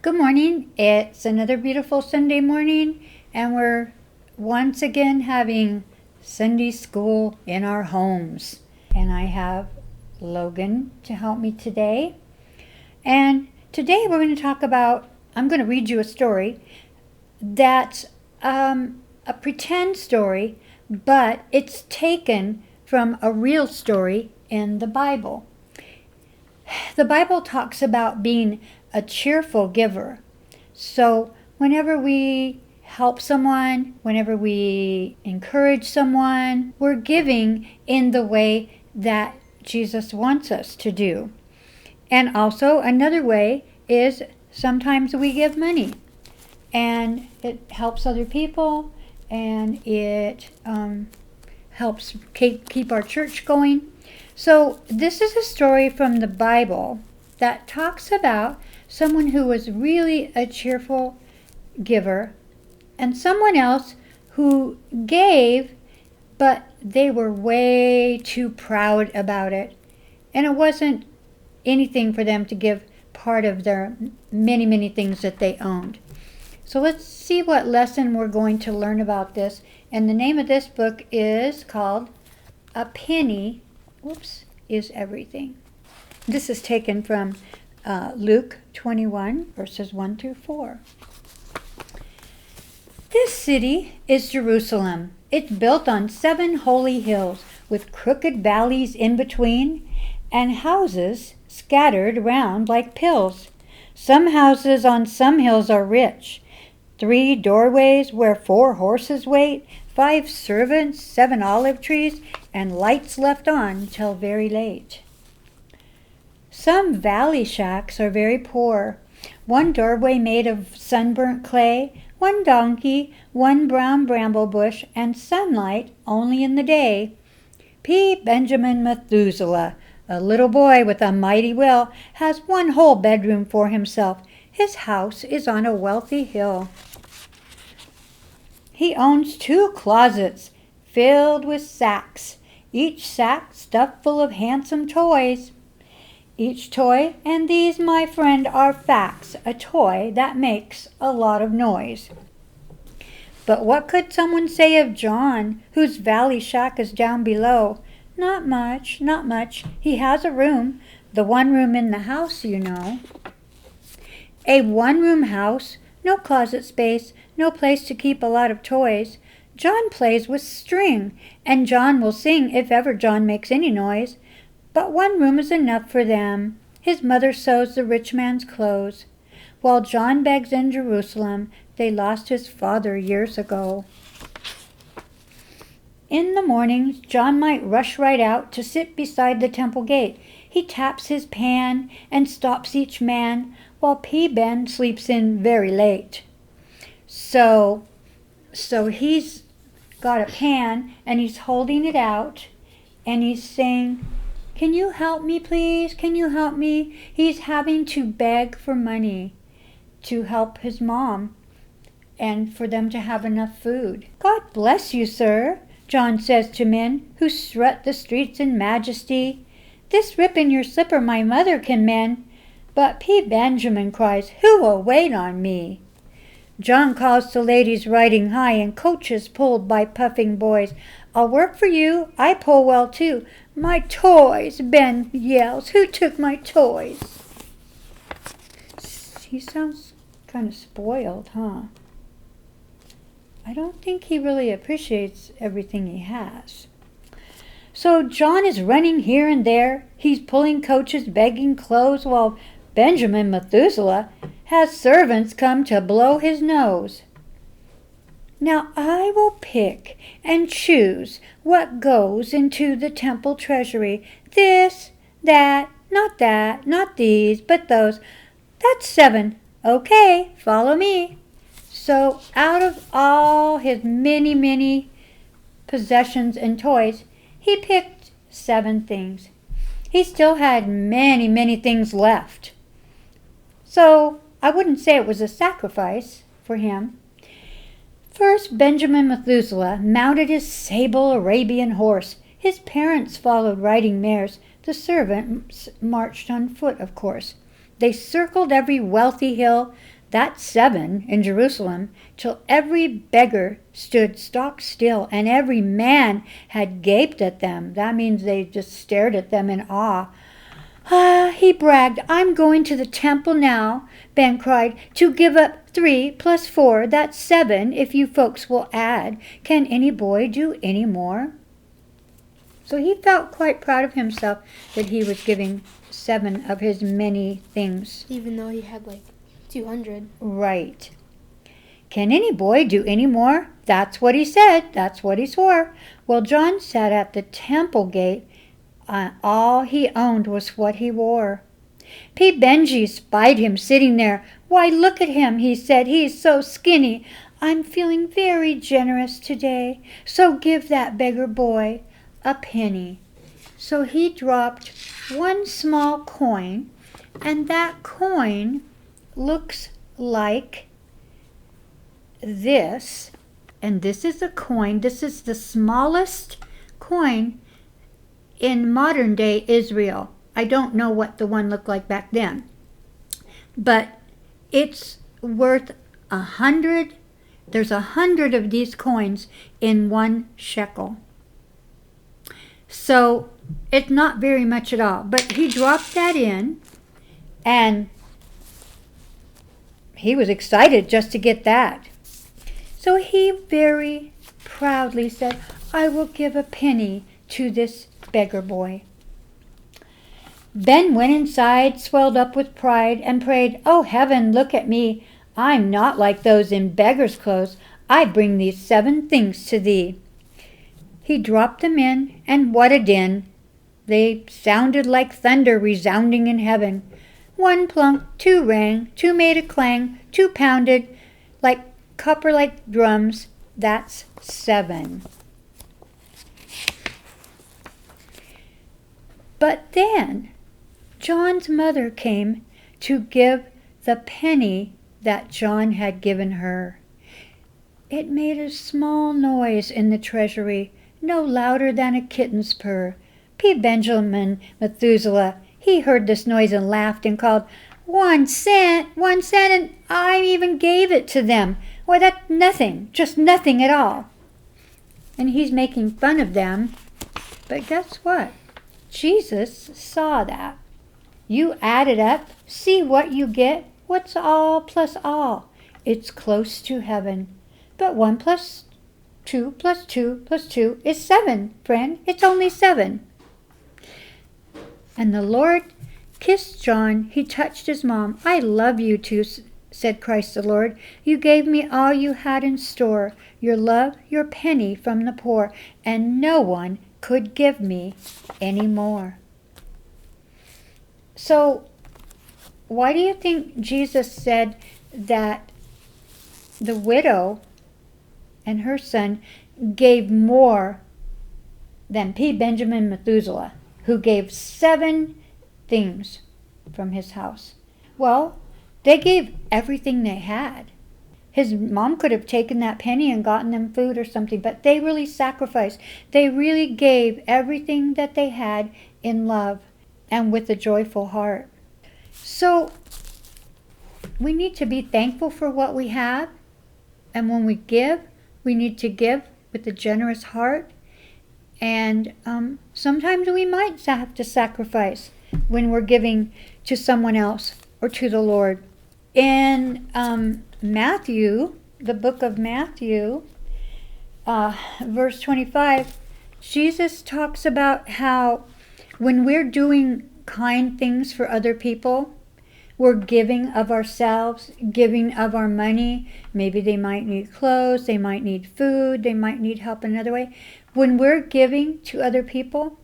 Good morning. It's another beautiful Sunday morning, and we're once again having Sunday school in our homes. And I have Logan to help me today. And today we're going to talk about, I'm going to read you a story that's a pretend story, but it's taken from a real story in the Bible. The Bible talks about being a cheerful giver. So whenever we help someone, whenever we encourage someone, we're giving in the way that Jesus wants us to do. And also another way is sometimes we give money, and it helps other people, and it helps keep our church going. So this is a story from the Bible that talks about someone who was really a cheerful giver and someone else who gave, but they were way too proud about it. And it wasn't anything for them to give part of their many, many things that they owned. So let's see what lesson we're going to learn about this. And the name of this book is called A Penny is Everything. This is taken from Luke 21, verses 1 through 4. This city is Jerusalem. It's built on 7 holy hills with crooked valleys in between and houses scattered around like pills. Some houses on some hills are rich. 3 doorways where 4 horses wait, 5 servants, 7 olive trees, and lights left on till very late. Some valley shacks are very poor. 1 doorway made of sunburnt clay, 1 donkey, 1 brown bramble bush, and sunlight only in the day. P. Benjamin Methuselah, a little boy with a mighty will, has 1 whole bedroom for himself. His house is on a wealthy hill. He owns 2 closets filled with sacks, each sack stuffed full of handsome toys. Each toy, and these, my friend, are facts, a toy that makes a lot of noise. But what could someone say of John, whose valley shack is down below? Not much, not much. He has a room, the 1 room in the house, you know. A 1-room house, no closet space, no place to keep a lot of toys. John plays with string, and John will sing if ever John makes any noise. But 1 room is enough for them. His mother sews the rich man's clothes. While John begs in Jerusalem, they lost his father years ago. In the mornings, John might rush right out to sit beside the temple gate. He taps his pan and stops each man, while P. Ben sleeps in very late. So he's got a pan, and he's holding it out, and he's saying, "Can you help me, please? Can you help me?" He's having to beg for money to help his mom and for them to have enough food. "God bless you, sir," John says to men who strut the streets in majesty. "This rip in your slipper my mother can mend." But P. Benjamin cries, "Who will wait on me?" John calls to ladies riding high and coaches pulled by puffing boys. "I'll work for you. I pull well too." "My toys," Ben yells. "Who took my toys?" He sounds kind of spoiled, huh? I don't think he really appreciates everything he has. So John is running here and there. He's pulling coaches, begging clothes, while Benjamin Methuselah has servants come to blow his nose. "Now I will pick and choose what goes into the temple treasury. This, that, not these, but those. That's 7. Okay, follow me." So out of all his many, many possessions and toys, he picked 7 things. He still had many, many things left. So I wouldn't say it was a sacrifice for him. First, Benjamin Methuselah mounted his sable Arabian horse. His parents followed riding mares. The servants marched on foot, of course. They circled every wealthy hill, that's 7 in Jerusalem, till every beggar stood stock still, and every man had gaped at them. That means they just stared at them in awe. Ah, he bragged, I'm going to the temple now, Ben cried, to give up 3 plus 4, that's 7, if you folks will add. Can any boy do any more? So he felt quite proud of himself that he was giving 7 of his many things. Even though he had like 200. Right. Can any boy do any more? That's what he said. That's what he swore. Well, John sat at the temple gate. All he owned was what he wore. P. Benji spied him sitting there. Why, look at him, he said. He's so skinny. I'm feeling very generous today. So give that beggar boy a penny. So he dropped 1 small coin, and that coin looks like this. And this is a coin. This is the smallest coin in modern day Israel. I don't know what the one looked like back then, but it's worth 100. There's 100 of these coins in 1 shekel. So it's not very much at all. But he dropped that in, and he was excited just to get that. So he very proudly said, I will give a penny to this beggar boy. Ben went inside, swelled up with pride, and prayed, Oh, heaven, look at me. I'm not like those in beggar's clothes. I bring these 7 things to thee. He dropped them in, and what a din. They sounded like thunder resounding in heaven. 1 plunked, 2 rang, 2 made a clang, 2 pounded, like copper like drums. That's 7. But then John's mother came to give the penny that John had given her. It made a small noise in the treasury, no louder than a kitten's purr. P. Benjamin Methuselah, he heard this noise and laughed and called, 1 cent, 1 cent, and I even gave it to them. Why, that's nothing, just nothing at all. And he's making fun of them. But guess what? Jesus saw that. You add it up, see what you get. What's all plus all? It's close to heaven. But 1 plus 2 plus 2 plus 2 is 7, friend. It's only 7. And the Lord kissed John. He touched his mom. I love you too, said Christ the Lord. You gave me all you had in store, your love, your penny from the poor, and no one could give me any more. So why do you think Jesus said that the widow and her son gave more than P. Benjamin Methuselah, who gave 7 things from his house? Well, they gave everything they had. His mom could have taken that penny and gotten them food or something, but they really sacrificed. They really gave everything that they had in love and with a joyful heart. So we need to be thankful for what we have, and when we give, we need to give with a generous heart. And sometimes we might have to sacrifice when we're giving to someone else or to the Lord. In Matthew, the book of Matthew, verse 25, Jesus talks about how when we're doing kind things for other people, we're giving of ourselves, giving of our money. Maybe they might need clothes, they might need food, they might need help in another way. When we're giving to other people,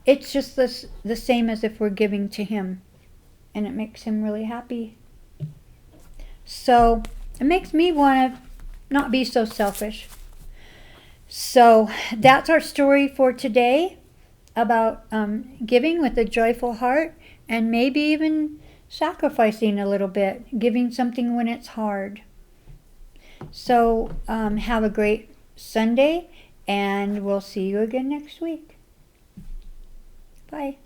it's just the same as if we're giving to Him. And it makes Him really happy. So it makes me want to not be so selfish. So that's our story for today about giving with a joyful heart, and maybe even sacrificing a little bit, giving something when it's hard. So have a great Sunday, and we'll see you again next week. Bye.